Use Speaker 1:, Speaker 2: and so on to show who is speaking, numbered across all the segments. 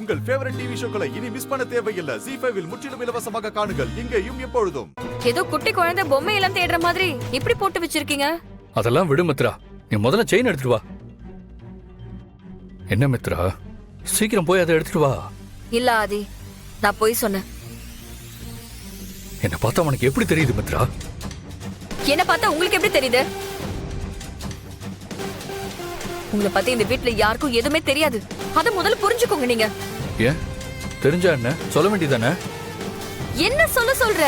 Speaker 1: உங்கள் favourite TV ஷோக்களை இனி miss பண்ண தேவையில்லை. ZEE5 இல் முற்றிலும் இலவசமாக காணுங்கள், இங்கேயும் எப்பொழுதும்.
Speaker 2: ஏதோ குட்டி குழந்தை பொம்மை எல்லாம் தேடுற மாதிரி இப்படி போட்டு வச்சிருக்கீங்க.
Speaker 3: அதெல்லாம் விடு மித்ரா, நீ முதல்ல செயின் எடுத்துட்டு வா. என்ன மித்ரா, சீக்கிரம் போய் அதை எடுத்துட்டு வா.
Speaker 2: இல்ல ஆதி, நான் போய் சொன்னேன்.
Speaker 3: என்ன பார்த்தா உனக்கு எப்படி தெரியுது மித்ரா?
Speaker 2: என்ன பார்த்தா உங்களுக்கு எப்படி தெரியுது? உங்களை பத்தி இந்த வீட்டுல யாருக்கும் எதுவுமே தெரியாது. அத முதல்ல புரிஞ்சுக்கோங்க. நீங்க
Speaker 3: ஏன் தெரிஞ்சா என்ன சொல்ல வேண்டியதானே?
Speaker 2: என்ன சொல்ற?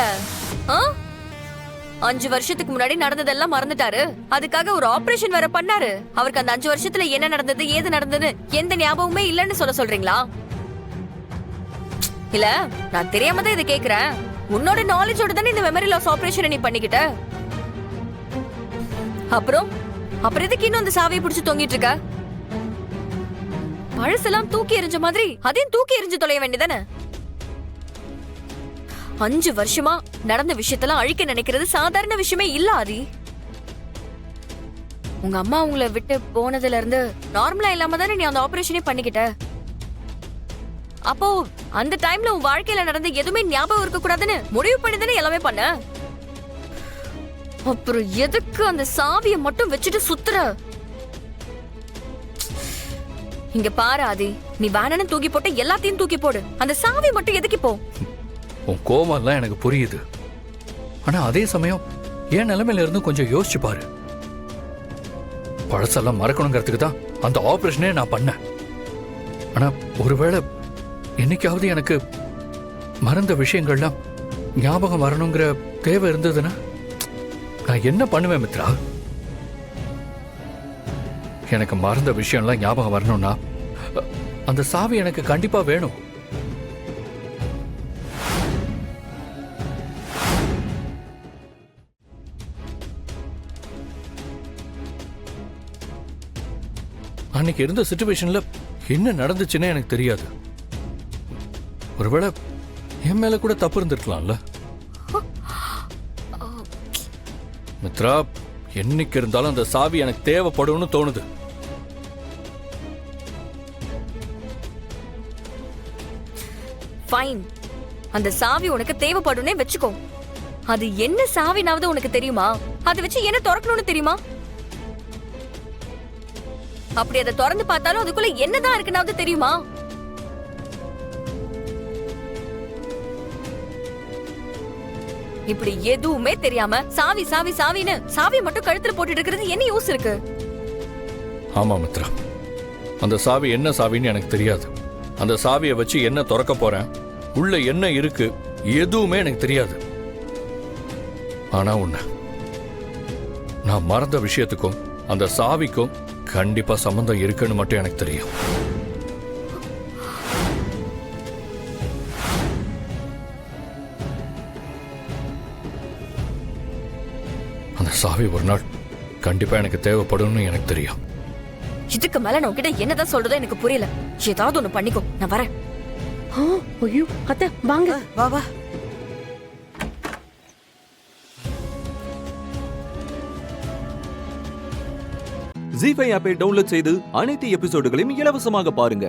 Speaker 2: 5 வருஷத்துக்கு முன்னாடி நடந்ததெல்லாம் மறந்துட்டாரு. அதுக்காக ஒரு ஆபரேஷன் வேற பண்ணாரு. அவருக்கு அந்த 5 வருஷத்துல என்ன நடந்தது ஏது நடந்தது எந்த ஞாபகமே இல்லன்னு சொல்றீங்களா? இல்ல, நான் தெரியாம தான் இதை கேக்குறேன். உன்னோட நாலேஜோட தானே இந்த மெமரி லாஸ் ஆபரேஷன் நீ பண்ணிக்கிட்ட. அப்புறம் எதுக்கு இன்னும் அந்த சாவியை பிடிச்சு தொங்கிட்டு இருக்க? பழசெல்லாம் தூக்கி எறிஞ்ச மாதிரி அதையும் தூக்கி எறிஞ்சு தொலைய வேண்டியதானே? 5 வருஷமா நடந்த விஷயத்தெல்லாம் அழிக்க நினைக்கிறது சாதாரண விஷயமே இல்ல ஆதி. உங்க அம்மா உங்களை விட்டு போனதுல இருந்து நார்மலா இல்லாம தானே நீ அந்த ஆபரேஷனே பண்ணிக்கிட்ட. அப்போ அந்த டைம்ல உன் வாழ்க்கையில நடந்த எதுவுமே ஞாபகம் இருக்க கூடாதுன்னு முடிவு பண்ணி தானே எல்லாமே பண்ண. அப்புறம் எதுக்கு அந்த சாவியை மட்டும் வச்சுட்டு சுத்துற? இங்க பாரு ஆதி, நீ வேணான்னு தூக்கி போட்டு எல்லாத்தையும் தூக்கி போடு. அந்த சாவி மட்டும் எதுக்கு போ?
Speaker 3: உன் கோவம்லாம் எனக்கு புரியுது. ஆனா அதே சமயம் என் நிலைமையில இருந்து கொஞ்சம் யோசிச்சு பாரு. பழசெல்லாம் மறக்கணுங்கிறதுக்கு தான் அந்த ஆபரேஷனே நான் பண்ணேன். ஆனா ஒருவேளை என்னைக்காவது எனக்கு மறந்த விஷயங்கள்லாம் ஞாபகம் வரணுங்கிற தேவை இருந்ததுன்னா நான் என்ன பண்ணுவேன் மித்ரா? எனக்கு மறந்த விஷயம்லாம் ஞாபகம் வரணும்னா அந்த சாவி எனக்கு கண்டிப்பா வேணும். அன்னைக்கு இருந்த சிச்சுவேஷன்ல என்ன நடந்துச்சுன்னே எனக்கு தெரியாது. ஒருவேளை என் மேல கூட தப்பு இருந்திருக்கலாம்ல. மித்ரா, என்னைக்கு இருந்தாலும் அந்த சாவி எனக்கு தேவைப்படும்னு தோணுது.
Speaker 2: ஃபைன், அந்த சாவி உனக்கு தேவைப்படும்னே வெச்சுக்கோ. அது என்ன சாவினாவது உனக்கு தெரியுமா? அதை வச்சு என்ன திறக்கணும்னு தெரியுமா? அப்படி அதை திறந்து பார்த்தாலும் அதுக்குள்ள என்னதான் இருக்குனாவது தெரியுமா? இப்படி எதுவுமே தெரியாம சாவி சாவி சாவின்னு சாவி மட்டும் கழுத்துல போட்டுட்டு இருக்கிறது என்ன யூஸ் இருக்கு?
Speaker 3: ஆமா மித்ரா, அந்த சாவி என்ன சாவின்னு எனக்கு தெரியாது. அந்த சாவியை வச்சு என்ன திறக்க போறேன், உள்ள என்ன இருக்கு, எதுவுமே எனக்கு தெரியாது. ஆனா உன்ன நான் மறந்த விஷயத்துக்கும் அந்த சாவிக்கும் கண்டிப்பா சம்பந்தம் இருக்குன்னு மட்டும் எனக்கு தெரியும். அந்த சாவி ஒரு நாள் கண்டிப்பா எனக்கு தேவைப்படும்னு எனக்கு தெரியும்.
Speaker 2: இதுக்கு மேல நான் உன்கிட்ட என்னதான் சொல்றதோ எனக்கு புரியல. ஏதாவது ஒண்ணு பண்ணிக்கோ, நான் வரேன்.
Speaker 4: ஐயோ அத்தை வாங்க.
Speaker 5: வா வா.
Speaker 6: ZEE5 ஆப்பை டவுன்லோட் செய்து அனைத்து எபிசோடுகளையும் இலவசமாக பாருங்க.